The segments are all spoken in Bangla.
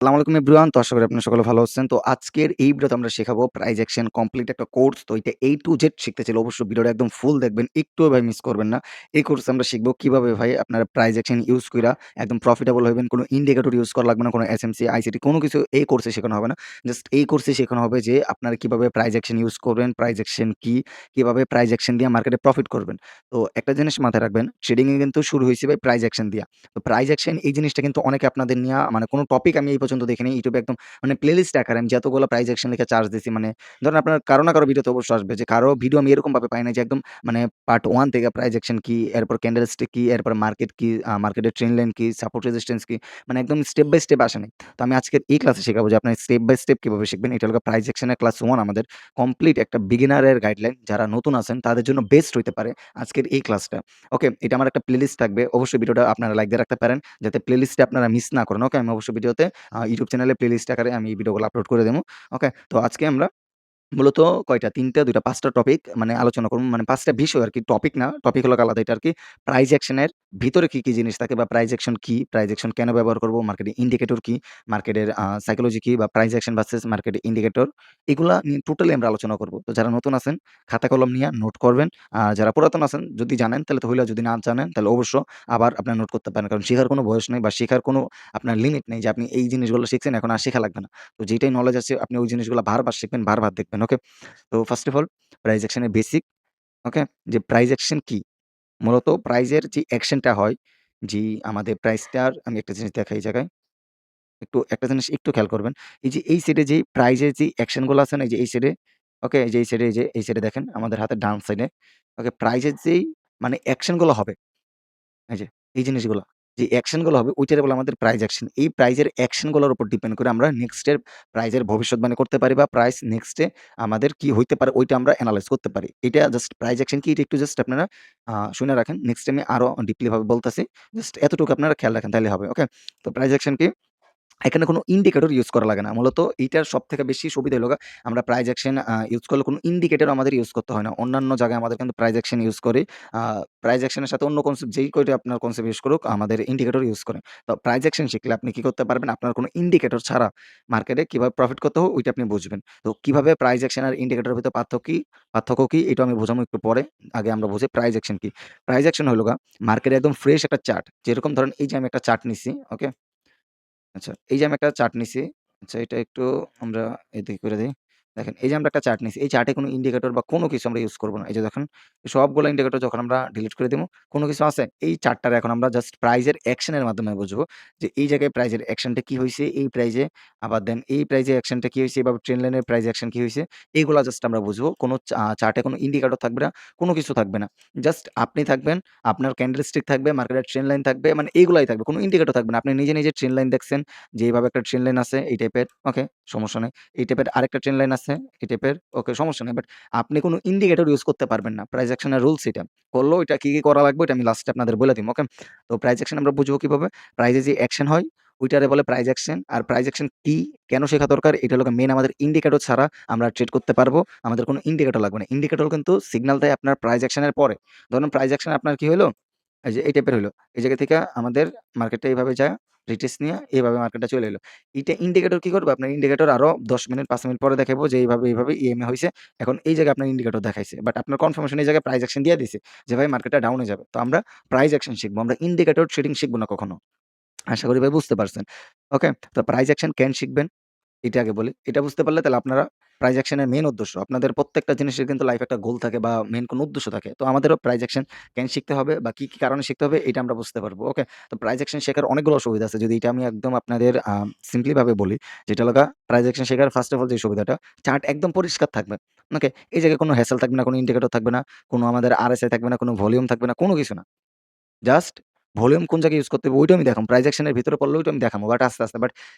আসসালামু আলাইকুম এভরিওয়ান। তো আশা করি আপনারা সকলে ভালো আছেন। তো আজকের এই ভিডিওতে আমরা শেখাবো প্রাইস অ্যাকশন কমপ্লিট একটা কোর্স। তো এটা A to Z শিখতে চাইলে অবশ্যই ভিডিওটা একদম ফুল দেখবেন। একটুও ভাই মিস করবেন না। এই কোর্সে আমরা শিখব কিভাবে ভাই আপনারা প্রাইস অ্যাকশন ইউজ কইরা একদম প্রফিটেবল হইবেন। কোনো ইন্ডিকেটর ইউজ করা লাগবে না, কোনো এসএমসি, আইসিটি কোনো কিছু এই কোর্সে শেখানো হবে না। জাস্ট এই কোর্সে শেখানো হবে যে আপনারা কিভাবে প্রাইস অ্যাকশন ইউজ করবেন, প্রাইস অ্যাকশন কি, কিভাবে প্রাইস অ্যাকশন দিয়ে মার্কেটে প্রফিট করবেন। তো একটা জিনিস মাথায় রাখবেন, ট্রেডিং এ কিন্তু শুরু হইছে ভাই প্রাইস অ্যাকশন দিয়া। তো প্রাইস অ্যাকশন এই জিনিসটা কিন্তু অনেকে আপনাদের নিয়া মানে কোনো টপিক আমি এই পর্যন্ত দেখিনি ইউটিউবে একদম মানে প্লেলিস্ট আকারে আমি যতগুলো প্রাইস অ্যাকশন লিখে চার্জ দিছি মানে ধরেন আপনার কারো না কারো ভিডিওতে অবশ্যই আসবে যে কারো ভিডিও আমি এরকমভাবে পাই না যে একদম মানে পার্ট 1 থেকে প্রাইস অ্যাকশন কি, এরপর ক্যান্ডেলস্টিক কি, এরপর মার্কেট কি, মার্কেটের ট্রেন্ড লাইন কি, সাপোর্ট রেজিস্ট্যান্স কি মানে একদম স্টেপ বাই স্টেপ আসে নাই। তো আমি আজকের এই ক্লাসে শেখাবো যে আপনার স্টেপ বাই স্টেপ কিভাবে শিখবেন। এটা হলো প্রাইস অ্যাকশনের ক্লাস 1 আমাদের কমপ্লিট একটা বিগিনারের গাইডলাইন। যারা নতুন আছেন তাদের জন্য বেস্ট হইতে পারে আজকের এই ক্লাসটা। ওকে, এটা আমার একটা প্লেলিস্ট থাকবে। অবশ্যই ভিডিওটা আপনারা লাইক দিয়ে রাখতে পারেন যাতে প্লেলিস্টে আপনারা মিস না করেন। ওকে, আমি অবশ্যই ভিডিওতে YouTube চ্যানেলে প্লেলিস্ট আকারে আমি ভিডিওগুলো আপলোড করে দেবো। ওকে, তো আজকে আমরা মূলত কয়টা ৩ টা ২ টা ৫ টা টপিক মানে আলোচনা করব। মানে ৫ টা বিষয় আরকি। টপিক না, টপিক হলো আলাদা। এটা আরকি প্রাইস অ্যাকশন এর ভিতরে কি জিনিস থাকে বা প্রাইস অ্যাকশন কি? প্রাইস অ্যাকশন কেন ব্যবহার করব? মার্কেটিং ইন্ডিকেটর কি? মার্কেটের সাইকোলজি কি? বা price action versus market indicator এগুলা নিয়ে টোটালি আমরা আলোচনা করব। তো যারা নতুন আছেন খাতা কলম নিয়া নোট করবেন। আর যারা পুরাতন আছেন যদি জানেন তাহলে তো হইলো, যদি না জানেন তাহলে অবশ্য আবার আপনারা নোট করতে পারেন। কারণ শেখার কোনো বয়স নাই বা শেখার কোনো আপনার লিমিট নেই যে আপনি এই জিনিসগুলো শিখছেন এখন আর শেখা লাগবে না। তো যেটাই নলেজ আছে আপনি ওই জিনিসগুলো বারবার শিখবেন, বারবার দেখবেন। ওকে? তো first of all price action এর বেসিক। ওকে? যে প্রাইস অ্যাকশন কি? মূলত প্রাইজের যে অ্যাকশনটা হয়, আমাদের প্রাইসটার আমি একটা জিনিস দেখাই এই জায়গায়। একটা জিনিস একটু খেয়াল করবেন। এই যে এই সাইডে যেই প্রাইজের যে অ্যাকশন গুলো আছে না? এই যে এই সাইডে, ওকে? এই যে এই সাইডে এই সাইডে দেখেন আমাদের হাতের ডান সাইডে, ওকে? প্রাইজের যেই মানে অ্যাকশন গুলো হবে এই যে, এই জিনিসগুলা। যে অ্যাকশন গুলো হবে ওইটারে বলে আমাদের প্রাইস অ্যাকশন। এই প্রাইজের অ্যাকশন গুলোর উপর ডিপেন্ড করে আমরা নেক্সট এর প্রাইজের ভবিষ্যৎবাণী করতে পারি বা প্রাইস নেক্সট এ আমাদের কি হইতে পারে ওইটা আমরা এনালাইজ করতে পারি। এটা জাস্ট প্রাইস অ্যাকশন কি এটা একটু জাস্ট আপনারা শুনে রাখেন। নেক্সট টাইমে আরো ডিপলি ভাবে বলতেছি। জাস্ট এতটুকু আপনারা খেয়াল রাখেন তাইলে হবে। ওকে? তো প্রাইস অ্যাকশন কি? এখানে কোনো ইন্ডিকেটর ইউজ করা লাগে না। মূলত এইটার সবথেকে বেশি সুবিধা হইলো আমরা প্রাইস অ্যাকশন ইউজ করলে কোনো ইন্ডিকেটর আমাদের ইউজ করতে হয় না। অন্যান্য জায়গায় আমাদের কিন্তু প্রাইস অ্যাকশন ইউজ করি। আ প্রাইস অ্যাকশন এর সাথে অন্য কনসেপ্ট যেই কয়টা আপনার কনসেপ্ট ইউজ করুক আমাদের ইন্ডিকেটর ইউজ করে। তো প্রাইস অ্যাকশন শিখলে আপনি কি করতে পারবেন? আপনার কোনো ইন্ডিকেটর ছাড়া মার্কেটে কিভাবে প্রফিট করতে হবে ওইটা আপনি বুঝবেন। তো কিভাবে প্রাইস অ্যাকশন আর ইন্ডিকেটরের ভিতরে পার্থক্য কি এটা আমি বোঝামু একটু পরে। আগে আমরা বুঝি প্রাইস অ্যাকশন কি? প্রাইস অ্যাকশন হইলো মার্কেটে একদম ফ্রেশ একটা চার্ট। যেরকম ধরেন এই যে আমি একটা চার্ট নিছি, ওকে? আচ্ছা, এই যে আমি একটা চার্ট নিছি। আচ্ছা, এটা একটু আমরা এদিকে করে দেই। দেখেন, এই যে আমরা একটা চার্ট নিছি। এই চার্টে কোনো ইন্ডিকেটর বা কোনো কিছু আমরা ইউজ করব না। এই যে দেখেন, সবগুলো ইন্ডিকেটর যখন আমরা ডিলিট করে দিমু, কোনো কিছু আছে? এই চার্টটারে এখন আমরা জাস্ট প্রাইস এর অ্যাকশন এর মাধ্যমে বুঝবো যে এই জায়গায় প্রাইস এর অ্যাকশনটা কি হইছে এই প্রাইজে, আবার দেন এই প্রাইজে অ্যাকশনটা কি হইছে, এভাবে ট্রেন্ড লাইনের প্রাইস অ্যাকশন কি হইছে, এগুলা জাস্ট আমরা বুঝবো। কোনো চার্টে কোনো ইন্ডিকেটর থাকবে না, কোনো কিছু থাকবে না। জাস্ট আপনি থাকবেন, আপনার ক্যান্ডেলস্টিক থাকবে, মার্কেটের ট্রেন্ড লাইন থাকবে, মানে এগুলাই থাকবে। কোনো ইন্ডিকেটর থাকবে না। আপনি নিজে ট্রেন্ড লাইন দেখছেন যে এইভাবে একটা ট্রেন লাইন আছে এই টাইপের, ওকে, সমস্যা নাই। এই টাইপের আরেকটা ট্রেন লাইন আছে এই টাইপের, ওকে, সমস্যা নাই। বাট আপনি কোন ইন্ডিকেটর ইউজ করতে পারবেন না। প্রাইস অ্যাকশন এর রুলস এটা। করলেও এটা কি করা লাগবে এটা আমি লাস্টে আপনাদের বলে দিবো, ওকে? তো প্রাইস অ্যাকশন আমরা বুঝবো কিভাবে? প্রাইজে যে অ্যাকশন হয় ওইটারে বলে প্রাইস অ্যাকশন। আর প্রাইস অ্যাকশন কি, কেন শেখা দরকার? এটা হলো মেইন আমাদের ইন্ডিকেটর ছাড়া আমরা ট্রেড করতে পারবো। আমাদের কোন ইন্ডিকেটর লাগবে না। ইন্ডিকেটর কিন্তু সিগন্যাল দেয় আপনার প্রাইস অ্যাকশন এর পরে। ধরুন প্রাইস অ্যাকশন আপনার কি হইলো? এই যে এই টাইপের হইলো। এই জায়গা থেকে আমাদের মার্কেটটা এভাবে যায়, রিট্রেস নিয়া এভাবে মার্কেটটা চলে এলো। এইটা ইন্ডিকেটর কি করবে? আপনার ইন্ডিকেটর আরো ১০ মিনিট ৫ মিনিট পরে দেখাইবো যে এইভাবে ইএমএ হইছে। এখন এই জায়গায় আপনার ইন্ডিকেটর দেখাইছে। বাট আপনার কনফার্মেশন এই জায়গায় প্রাইস অ্যাকশন দিয়া দিছে যে ভাই মার্কেটটা ডাউনে যাবে। তো আমরা প্রাইস অ্যাকশন শিখবো। আমরা ইন্ডিকেটর ট্রেডিং শিখব না কখনো। আশা করি ভাই বুঝতে পারছেন। ওকে? তো প্রাইস অ্যাকশন কেন শিখবেন? এটা আগে বলি। এটা বুঝতে পারলে তাহলে আপনারা প্রাইস অ্যাকশন এর মেইন উদ্দেশ্য। আপনাদের প্রত্যেকটা জিনিসের কিন্তু লাইফে একটা গোল থাকে বা মেইন কোনো উদ্দেশ্য থাকে। তো আমাদেরও প্রাইস অ্যাকশন কেন শিখতে হবে বা কি কারণে শিখতে হবে এটা আমরা বুঝতে পারবো। ওকে? তো প্রাইস অ্যাকশন শেখার অনেকগুলো সুবিধা আছে। যদি এটা আমি একদম আপনাদের সিম্পলি ভাবে বলি, যেটা হলো প্রাইস অ্যাকশন শেখার ফার্স্ট অফ অল যে সুবিধাটা, চার্ট একদম পরিষ্কার থাকবে। ওকে? এই জায়গায় কোনো হ্যাসেল থাকবে না, কোনো ইন্ডিকেটর থাকবে না, কোনো আমাদের আরএসআই থাকবে না, কোনো ভলিউম থাকবে না, কোনো কিছু না। জাস্ট ভলিউম কোন জায়গায় ইউজ করতে হবে ওইটাও আমি দেখাবো। প্রাইস অ্যাকশন এর ভিতরে পড়লে ওইটা আমি দেখাবো। বাট আস্তে। বাট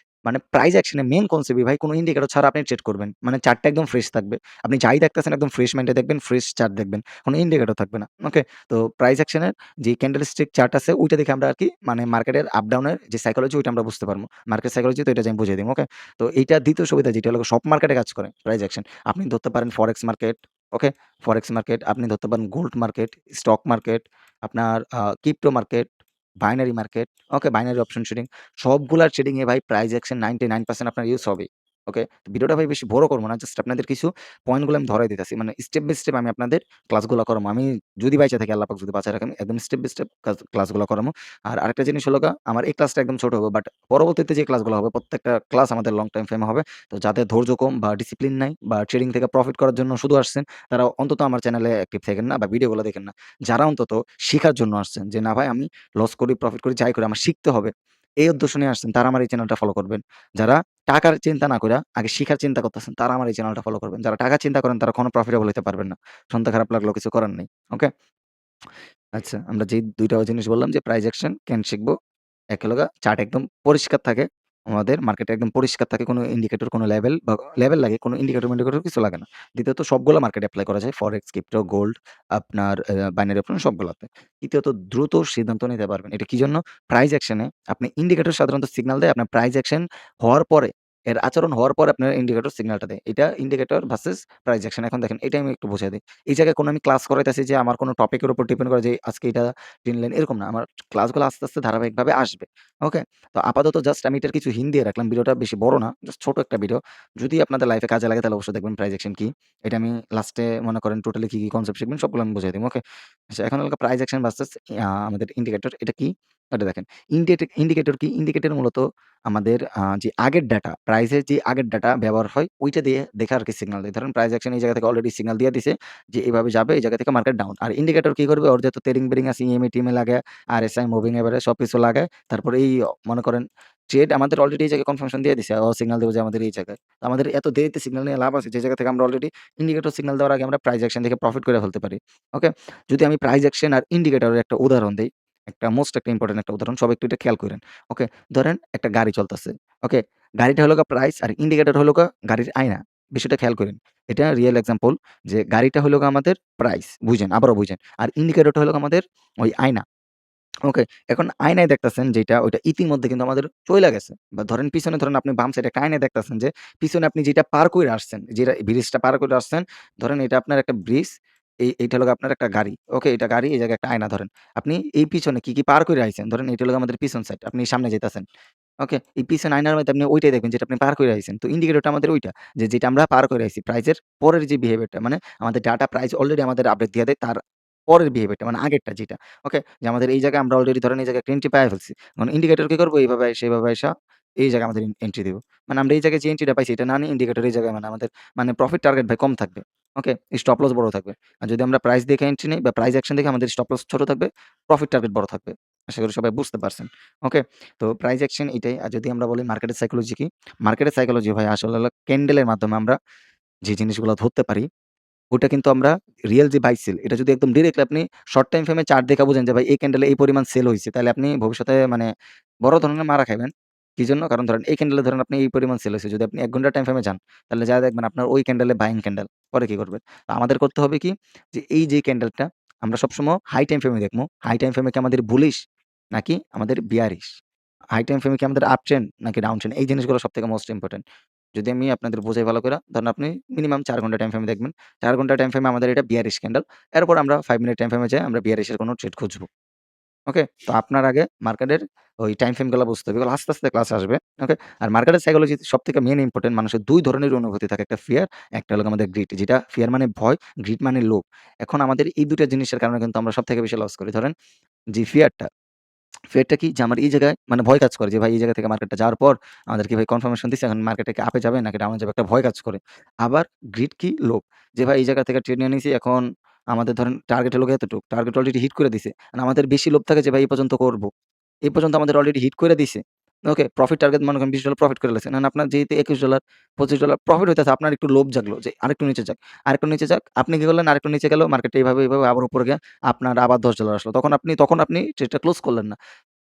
মানে প্রাইস অ্যাকশন এর মেইন কনসেপ্টই ভাই কোন ইন্ডিকেটর ছাড়া আপনি ট্রেড করবেন। মানে চার্টটা একদম ফ্রেশ থাকবে। আপনি যাই দেখতেছেন একদম ফ্রেশ মাইন্ডে দেখবেন, ফ্রেশ চার্ট দেখবেন। কোন ইন্ডিকেটর থাকবে না। ওকে? তো প্রাইস অ্যাকশন এর যে ক্যান্ডেলস্টিক চার্ট আছে ওইটা দেখে আমরা আরকি মানে মার্কেটের আপ ডাউন এর যে সাইকোলজি ওইটা আমরা বুঝতে পারবো। মার্কেট সাইকোলজি তো এটা আমি বুঝিয়ে দিব। ওকে? তো এইটা ২য় সুবিধা যেটা হলো সব মার্কেটে কাজ করে প্রাইস অ্যাকশন। আপনি ধরতে পারেন ফরেক্স মার্কেট, ওকে? ফরেক্স মার্কেট, আপনি ধরতে পারেন গোল্ড মার্কেট, স্টক মার্কেট, আপনার ক্রিপ্টো মার্কেট, বাইনারি মার্কেট, ওকে, বাইনারি অপশন ট্রেডিং সবগুলার ট্রেডিং এ ভাই প্রাইস অ্যাকশন 99% আপনার ইউজ হবেই। ওকে? তো ভিডিওটা ভাই বেশি বড় করব না। জাস্ট আপনাদের কিছু পয়েন্ট গুলো আমি ধরাই দিতেছি। মানে স্টেপ বাই স্টেপ আমি আপনাদের ক্লাসগুলা করামু। আমি যদি বাইচা থাকি আল্লাহ পাক যদি বাঁচায় রাখেন একদম স্টেপ বাই স্টেপ ক্লাসগুলা করামু। আর আরেকটা জিনিস হলো আমার এই ক্লাসটা একদম ছোট হবে। বাট পরবর্তীতে যে ক্লাসগুলো হবে প্রত্যেকটা ক্লাস আমাদের লং টাইম ফ্রেমে হবে। তো যাদের ধৈর্য কম বা ডিসিপ্লিন নাই বা ট্রেডিং থেকে প্রফিট করার জন্য শুধু আসছেন, তারা অন্তত আমার চ্যানেলে অ্যাক্টিভ থাকেন না বা ভিডিওগুলো দেখেন না। যারা অন্তত শিখার জন্য আসছেন যে না ভাই আমি লস করি, প্রফিট করি, যাই করি আমার শিখতে হবে। এই উদ্দেশ্য নিয়ে আসছেন তারা আমার এই চ্যানেলটা ফলো করবেন। যারা টাকার চিন্তা না কইরা আগে শিখার চিন্তা করতেছেন তারা আমার এই চ্যানেলটা ফলো করবেন। যারা টাকার চিন্তা করেন তারা কখনো প্রফিটেবল হইতে পারবেন না। শুনতে খারাপ লাগলেও কিছু করার নেই। ওকে? আচ্ছা, আমরা যেই ২ টা জিনিস বললাম যে প্রাইস অ্যাকশন কেন শিখবো? এক হলো চার্ট একদম পরিষ্কার থাকে। আমাদের মার্কেটে একদম পরিষ্কার থাকে। কোনো ইন্ডিকেটর, কোনো লেভেল বা লেভেল লাগে, কোনো ইন্ডিকেটর-মিন্ডিকেটর কিছু লাগে না। দ্বিতীয়ত সবগুলা মার্কেটে এপ্লাই করা যায়। ফরেক্স, ক্রিপ্টো, গোল্ড, আপনার বাইনারি অপশন সবগুলাতে। তৃতীয়ত দ্রুত সিদ্ধান্ত নিতে পারবেন। এটা কি জন্য? প্রাইস অ্যাকশন এ আপনি ইন্ডিকেটর সাধারণত সিগনাল দেয় আপনার প্রাইস অ্যাকশন হওয়ার পরে, এর আচরণ হওয়ার পরে আপনার ইন্ডিকেটর সিগনালটা দেয়। এটা ইন্ডিকেটর ভার্সাস প্রাইস অ্যাকশন। এখন দেখেন এটাই আমি একটু বুঝাই দেই। এই জায়গায় কোনো আমি ক্লাস করাইতেছি যে আমার কোনো টপিকের উপর ডিপেন্ড করে যে আজকে এটা কিনলেন এরকম না। আমার ক্লাসগুলো আস্তে, আস্তে ধারাবাহিকভাবে আসবে। ওকে? তো আপাতত জাস্ট আমি এটার কিছু হিন্ট দিয়ে রাখলাম। ভিডিওটা বেশি বড় না। জাস্ট ছোট একটা ভিডিও। যদি আপনাদের লাইফে কাজে লাগে তাহলে অবশ্যই দেখবেন প্রাইস অ্যাকশন কি। এটা আমি লাস্টে মনে করেন টোটালি কি, কি কনসেপ্ট শিখবেন সবগুলো আমি বুঝাই দিবো। ওকে? আচ্ছা এখন হলো প্রাইস অ্যাকশন ভার্সাস আমাদের ইন্ডিকেটর এটা কি? এটা দেখেন। ইন্ডিকেটর কি? ইন্ডিকেটর মূলত আমাদের যে আগের ডাটা, প্রাইসের যে আগের ডাটা ব্যবহার হয় ওইটা দিয়ে দেখে আরকি সিগনাল দেয়। ধরেন প্রাইস অ্যাকশন এই জায়গা থেকে অলরেডি সিগনাল দিয়ে দিছে যে এভাবে যাবে, এই জায়গা থেকে মার্কেট ডাউন। আর ইন্ডিকেটর কি করবে? ওর যেহেতু তেরিং-বেরিং আছে ইএমএ-টিএমএ লাগায়, আরএসআই, মুভিং এভারেজ সবকিছু লাগায়। তারপরে এই মনে করেন ট্রেড আমাদের অলরেডি এই জায়গায় কনফার্মেশন দিয়ে দিছে। ও সিগনাল দিবে যে আমাদের এই জায়গায়। তো আমাদের এত দেরিতে সিগনাল নিয়ে লাভ আছে যে জায়গা থেকে আমরা অলরেডি ইন্ডিকেটর সিগনাল দেওয়ার আগে আমরা প্রাইস অ্যাকশন থেকে প্রফিট করে ফেলতে পারি। ওকে? যদি আমি প্রাইস অ্যাকশন আর ইন্ডিকেটরের একটা উদাহরণ দেই, একটা মোস্ট একটা ইম্পোর্টেন্ট একটা উদাহরণ। সবাই একটু এটা খেয়াল কইরেন। ওকে? ধরেন একটা গাড়ি চলতেছে। ওকে? গাড়িটা হলো প্রাইস আর ইন্ডিকেটর হলো গাড়ির আয়না। বিষয়টা খেয়াল কইরেন। এটা রিয়াল এক্সাম্পল যে গাড়িটা হইলো আমাদের প্রাইস, বুঝেন, আবারও বুঝেন। আর ইন্ডিকেটরটা হলো আমাদের ওই আয়না। ওকে। এখন আয়নায় দেখতেছেন যেটা ওইটা ইতিমধ্যে কিন্তু আমাদের চইলা গেছে। বা ধরেন পিছনে ধরেন আপনি বাম সাইডে একটা আয়নায় দেখতেছেন যে পিছনে আপনি যেটা পার কইরা আসছেন, যেটা ব্রিজটা পার কইরা আসছেন, ধরেন এটা আপনার একটা ব্রিজ, এইটা হলো আপনার একটা গাড়ি। ওকে? এটা গাড়ি, এই জায়গায় একটা আয়না ধরেন। আপনি এই পিছনে কি, কি পার কইরা আইছেন, ধরেন এটা হলো আমাদের পিছন সাইড। আপনি সামনে যাইতাছেন। ওকে? এই পিছনে আয়নার মধ্যে আপনি ওইটাই দেখবেন যেটা আপনি পার কইরা আইছেন। তো ইন্ডিকেটরটা আমাদের ওইটা। যে যেটা আমরা পার করে আইছি। প্রাইজের পরের যে বিহেভিয়ারটা মানে আমাদের ডাটা প্রাইস অলরেডি আমাদের আপডেট দিয়ে দেয় তার পরের বিহেভিয়ারটা মানে আগেরটা যেটা। ওকে? যে আমাদের এই জায়গায় আমরা অলরেডি ধরেন এই জায়গায় একটা এন্ট্রি পাইয়া ফেলছি। এখন ইন্ডিকেটর কি করব? এইভাবে সেভাবে আইসা এই জায়গায় আমাদের এন্ট্রি দিবে। মানে আমরা এই জায়গায় যে এন্ট্রিটা পাইছি এটা না নিয়ে ইন্ডিকেটর এই জায়গায় মানে আমাদের মানে প্রফিট টার্গেট ভাই কম থাকবে। ওকে? স্টপ লস বড় থাকবে। আর যদি আমরা প্রাইস দেখে এন্ট্রি নেই বা প্রাইস অ্যাকশন দেখে আমাদের স্টপ লস ছোট থাকবে, প্রফিট টার্গেট বড় থাকবে। আশা করি সবাই বুঝতে পারছেন। ওকে? তো প্রাইস অ্যাকশন এটাই। আর যদি আমরা বলি মার্কেটের সাইকোলজি কি? মার্কেটের সাইকোলজি ভাই আসলে হলো ক্যান্ডেলের মাধ্যমে আমরা যে জিনিসগুলা ধরতে পারি ওটা কিন্তু আমরা রিয়াল যে বাই সেল এটা যদি একদম ডিরেক্টলি আপনি শর্ট টাইম ফ্রেমে চার্ট দেখে বুঝেন যে ভাই এই ক্যান্ডেলে এই পরিমাণ সেল হইছে, তাহলে আপনি ভবিষ্যতে মানে বড় ধরনের মারা খাইবেন। কি জন্য? কারণ ধরেন এই ক্যান্ডেলে ধরেন আপনি এই পরিমাণ সেল হইছে। যদি আপনি ১ ঘন্টা টাইম ফ্রেমে যান, তাহলে যা দেখবেন আপনার ওই ক্যান্ডেলে বাইং ক্যান্ডেল। পরে কি করবেন? তো আমাদের করতে হবে কি? যে এই যে ক্যান্ডেলটা আমরা সবসময় হাই টাইম ফ্রেমে দেখমু। হাই টাইম ফ্রেমে কি আমাদের বুলিশ নাকি আমাদের বিয়ারিশ? হাই টাইম ফ্রেমে কি আমাদের আপ ট্রেন্ড নাকি ডাউন ট্রেন্ড? এই জিনিসগুলো সবথেকে মোস্ট ইম্পোর্টেন্ট। যদি আমি আপনাদের বোঝাই ভালো কইরা, ধরেন আপনি মিনিমাম ৪ ঘন্টা টাইম ফ্রেমে দেখবেন। ৪ ঘন্টা টাইম ফ্রেমে আমাদের এটা বিয়ারিশ ক্যান্ডেল। এরপর আমরা 5 মিনিট টাইম ফ্রেমে যাই আমরা বিয়ারিশ এর কোনো ট্রেড খুঁজবো। ওকে? তো আপনার আগে মার্কেটের ওই টাইম ফ্রেম গুলা বুঝতে হবে। এগুলো আস্তে, আস্তে ক্লাসে আসবে। ওকে? আর মার্কেটের সাইকোলজি সবথেকে মেইন ইম্পোর্টেন্ট মানুষের ২ ধরনের অনুভূতি থাকে। একটা ফিয়ার, একটা হলো আমাদের গ্রিড। যেটা ফিয়ার মানে ভয়, গ্রিড মানে লোভ। এখন আমাদের এই ২ টা জিনিসের কারণে কিন্তু আমরা সবথেকে বেশি লস করি। ধরেন যে ফিয়ারটা ফেটটা কি? যে আমার এই জায়গায় মানে ভয় কাজ করে যে ভাই এই জায়গা থেকে মার্কেটটা যাওয়ার পর আমাদেরকে ভাই কনফার্মেশন দিছে এখন মার্কেটটা কি আপে যাবে নাকি ডাউনে যাবে একটা ভয় কাজ করে। আবার গ্রিড কি? লোভ। যে ভাই এই জায়গা থেকে ট্রেড নিয়ে নিছি এখন আমাদের ধরেন টার্গেট হলো গিয়ে এতটুক। টার্গেট অলরেডি হিট করে দিছে। আর আমাদের বেশি লোভ থাকে যে ভাই এই পর্যন্ত করব। এই পর্যন্ত আমাদের অলরেডি হিট করে দিছে। ওকে? প্রফিট টার্গেট মনে করেন $20 প্রফিট করে লাইছেন। এখন আপনার যেহেতু $21 $25 প্রফিট হইতেছে আপনার একটু লোভ জাগলো যে আরেকটু নিচে যাক, আরেকটু নিচে যাক। আপনি কি করলেন? আরেকটু নিচে গেল মার্কেটটা এভাবে, এভাবে আবার উপরে গিয়ে আপনার আবার $10 আসলো। তখন আপনি ট্রেডটা ক্লোজ করলেন না।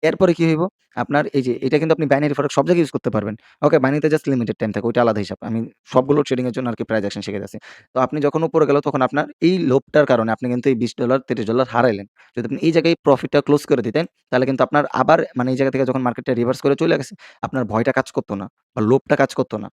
এরপরে কি হইব? আপনার এই যে এটা কিন্তু আপনি বাইনারি ফরেক্স সব জায়গায় ইউজ করতে পারবেন। ওকে? বাইনারিতে জাস্ট লিমিটেড টাইম থাকে ওইটা আলাদা হিসাব। আমি সবগুলো ট্রেডিং এর জন্য আরকি প্রাইস অ্যাকশন শিখাইতেছি। তো আপনি যখন উপরে গেল তখন আপনার এই লোভটার কারণে আপনি কিন্তু এই $20 $30 হারাইলেন। যদি আপনি এই জায়গায় প্রফিটটা ক্লোজ করে দিতেন তাহলে কিন্তু আপনার আবার মানে এই জায়গা থেকে যখন মার্কেটটা রিভার্স করে চলে গেছে আপনার ভয়টা কাজ করত না বা লোভটা কাজ করত না।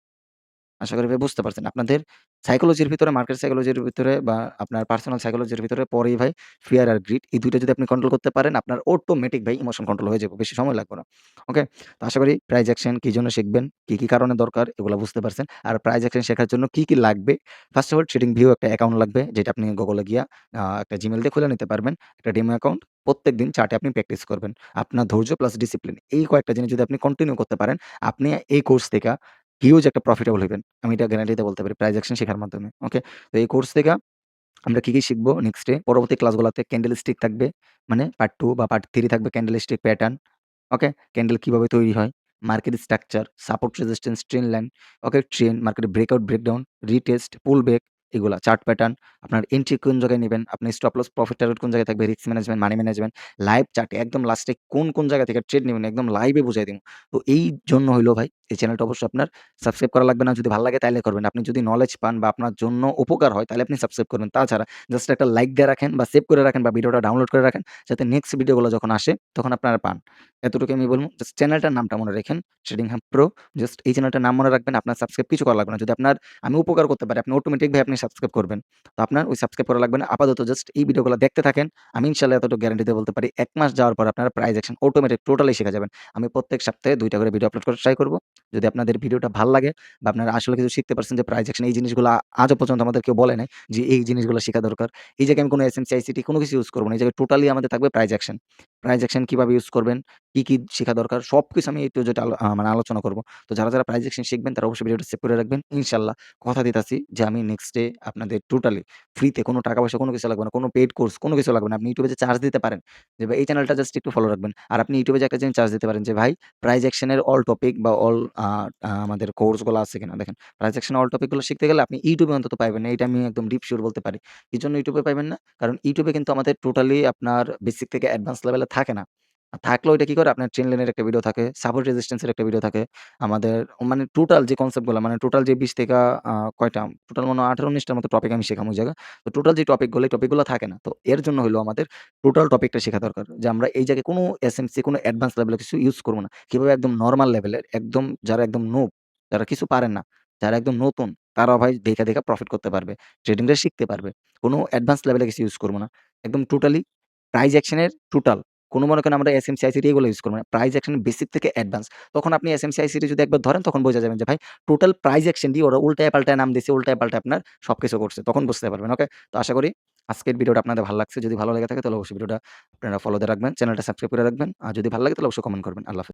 আশা করি ভাই বুঝতে পারছেন। আপনাদের সাইকোলজির ভিতরে, মার্কেট সাইকোলজির ভিতরে বা আপনার পার্সোনাল সাইকোলজির ভিতরে পরেই ভাই ফিয়ার আর গ্রিড এই ২ টা যদি আপনি কন্ট্রোল করতে পারেন, আপনার অটোমেটিক ভাই ইমোশন কন্ট্রোল হয়ে যাবে। বেশি সময় লাগবে না। ওকে? তো আশা করি প্রাইস অ্যাকশন কি জন্য শিখবেন, কি কারণে দরকার এগুলা বুঝতে পারছেন। আর প্রাইস অ্যাকশন শেখার জন্য কি লাগবে? First of all trading view একটা অ্যাকাউন্ট লাগবে যেটা আপনি Google এ গিয়া একটা Gmail দিয়ে খুলে নিতে পারবেন। একটা ডেমো অ্যাকাউন্ট। প্রত্যেকদিন চার্টে আপনি প্র্যাকটিস করবেন। আপনার ধৈর্য প্লাস ডিসিপ্লিন এই কয়েকটা জিনিস যদি আপনি কন্টিনিউ করতে পারেন, আপনি এই কোর্স থেকে হিউজ একটা প্রফিটেবল হইবেন। আমি এটা গ্যারান্টি দিয়ে বলতে পারি প্রাইস অ্যাকশন শেখার মাধ্যমে। ওকে? তো এই কোর্স থেকে আমরা কি শিখবো নেক্সট ডে পরবর্তী ক্লাসগুলাতে ক্যান্ডেল স্টিক থাকবে। মানে পার্ট 2 বা পার্ট 3 থাকবে candlestick pattern. Okay? Candle কিভাবে তৈরি হয়, market structure, support resistance, trend line, okay? Trend, মার্কেটে breakout, breakdown, retest, pull back এগুলা, চার্ট প্যাটার্ন, আপনার এন্ট্রি কোন জায়গায় নিবেন, আপনার স্টপ লস, প্রফিট টার্গেট কোন জায়গায় থাকবে, risk management, money management, live চার্টে একদম লাস্টে কোন জায়গা থেকে ট্রেড নিবেন একদম লাইভে বুঝাই দিমু। তো এই জন্য হইলো ভাই এই চ্যানেলটা অবশ্যই আপনার সাবস্ক্রাইব করা লাগবে না। যদি ভাল লাগে তাইলে করবেন। আপনি যদি নলেজ পান বা আপনার জন্য উপকার হয় তাহলে আপনি সাবস্ক্রাইব করবেন। তাছাড়া জাস্ট একটা লাইক দিয়ে রাখেন বা সেভ করে রাখেন বা ভিডিওটা ডাউনলোড করে রাখেন যাতে নেক্সট ভিডিওগুলো যখন আসে তখন আপনারা পান। এতটুকু আমি বলব। জাস্ট চ্যানেলটার নামটা মনে রাখেন ট্রেডিং হাব প্রো। জাস্ট এই চ্যানেলটার নাম মনে রাখবেন। আপনার সাবস্ক্রাইব কিছু করা লাগবে না। যদি আপনার আমি উপকার করতে পারি আপনি অটোমেটিক ভাবে আপনি সাবস্ক্রাইব করবেন। তো আপনার ওই সাবস্ক্রাইব করা লাগবে না। আপাতত জাস্ট এই ভিডিওগুলো দেখতে থাকেন। আমি ইনশাআল্লাহ এতটুকু গ্যারান্টি দিয়ে বলতে পারি ১ মাস যাওয়ার পর আপনারা প্রাইস অ্যাকশন অটোমেটিক টোটালি শিখে যাবেন। আমি প্রত্যেক সপ্তাহে ২ টা করে ভিডিও আপলোড করার ট্রাই করব। যদি আপনাদের ভিডিওটা ভাল লাগে বা আপনারা আসলে কিছু শিখতে পারছেন যে প্রাইস অ্যাকশন এই জিনিসগুলা আজও পর্যন্ত আমাদের কেউ বলে নাই যে এই জিনিসগুলো শিখা দরকার। এই জায়গায় আমি কোনো এসএমসি, আইসিটি কোনো কিছু ইউজ করব না। এই জায়গায় টোটালি আমাদের থাকবে প্রাইস অ্যাকশন। প্রাইস অ্যাকশন কিভাবে ইউজ করবেন, কি শিখা দরকার সবকিছু আমি A to Z মানে আলোচনা করব। তো যারা প্রাইস অ্যাকশন শিখবেন তারা অবশ্যই ভিডিওটা সেভ করে রাখবেন। ইনশাআল্লাহ কথা দিতাছি যে আমি নেক্সট ডে আপনাদের টোটালি ফ্রিতে কোনো টাকা-পয়সা কোনো কিছু লাগবে না। কোনো পেইড কোর্স কোনো কিছু লাগবে না। আপনি YouTube এ যে চার্জ দিতে পারেন যে ভাই এই চ্যানেলটা জাস্ট একটু ফলো রাখবেন। আর আপনি YouTube এ যে একটা জিনিস চার্জ দিতে পারেন যে ভাই প্রাইস অ্যাকশন এর অল টপিক বা অল আ আ আমাদের কোর্স গুলো আছে কিনা দেখেন। প্রাইস অ্যাকশন অল টপিক গুলো শিখতে গেলে আপনি YouTube এ অন্তত পাইবেন না। এটা আমি একদম ডিপ সিউর বলতে পারি। এজন্য YouTube এ পাইবেন না? কারণ YouTube এ কিন্তু আমাদের টোটালি আপনার বেসিক থেকে অ্যাডভান্স লেভেলে থাকে না। থাকলেও এটা কি করে আপনার ট্রেন্ড লাইনের একটা ভিডিও থাকে, সাপোর্ট রেজিস্ট্যান্স এর একটা ভিডিও থাকে। আমাদের মানে টোটাল যে কনসেপ্ট গুলা মানে টোটাল যে ২০ থেকে কয়টা টোটাল মনে হয় ১৮-১৯ টার মতো টপিক আমি শেখাম ওই জায়গায়। তো টোটাল যে টপিক গুলো এই টপিক গুলো থাকে না। তো এর জন্য হইলো আমাদের টোটাল টপিকটা শেখা দরকার। যে আমরা এই জায়গায় কোনো এসএমসি কোনো অ্যাডভান্স লেভেলের কিছু ইউজ করব না। কিভাবে একদম নরমাল লেভেলের একদম যারা একদম নুব, যারা কিছু পারেন না, যারা একদম নতুন তারাও ভাই দেইখা প্রফিট করতে পারবে। ট্রেডিংটা শিখতে পারবে। কোনো অ্যাডভান্স লেভেলে কিছু ইউজ করব না। একদম টোটালি প্রাইস অ্যাকশন এর টোটাল কোনো মনে করেন আমরা এসএমসি, আইসিটি এগুলো ইউজ করব না। প্রাইস অ্যাকশন বেসিক থেকে অ্যাডভান্স। তখন আপনি এসএমসি, আইসিটি যদি একবার ধরেন তখন বোঝা যাবেন যে ভাই টোটাল প্রাইস অ্যাকশন দিয়ে ওরা উল্টায় পাল্টায় নাম দিছে, উল্টায় পাল্টায় আপনার সবকিছু করছে। তখন বুঝতে পারবেন। ওকে? তো আশা করি আজকের ভিডিওটা আপনাদের ভাল লাগছে। যদি ভালো লেগে থাকে তাহলে অবশ্যই ভিডিওটা আপনারা ফলো দিয়ে রাখবেন। চ্যানেলটা সাবস্ক্রাইব করে রাখবেন। আর যদি ভালো লাগে তাহলে অবশ্যই কমেন্ট করবেন। আল্লাহ হাফেজ।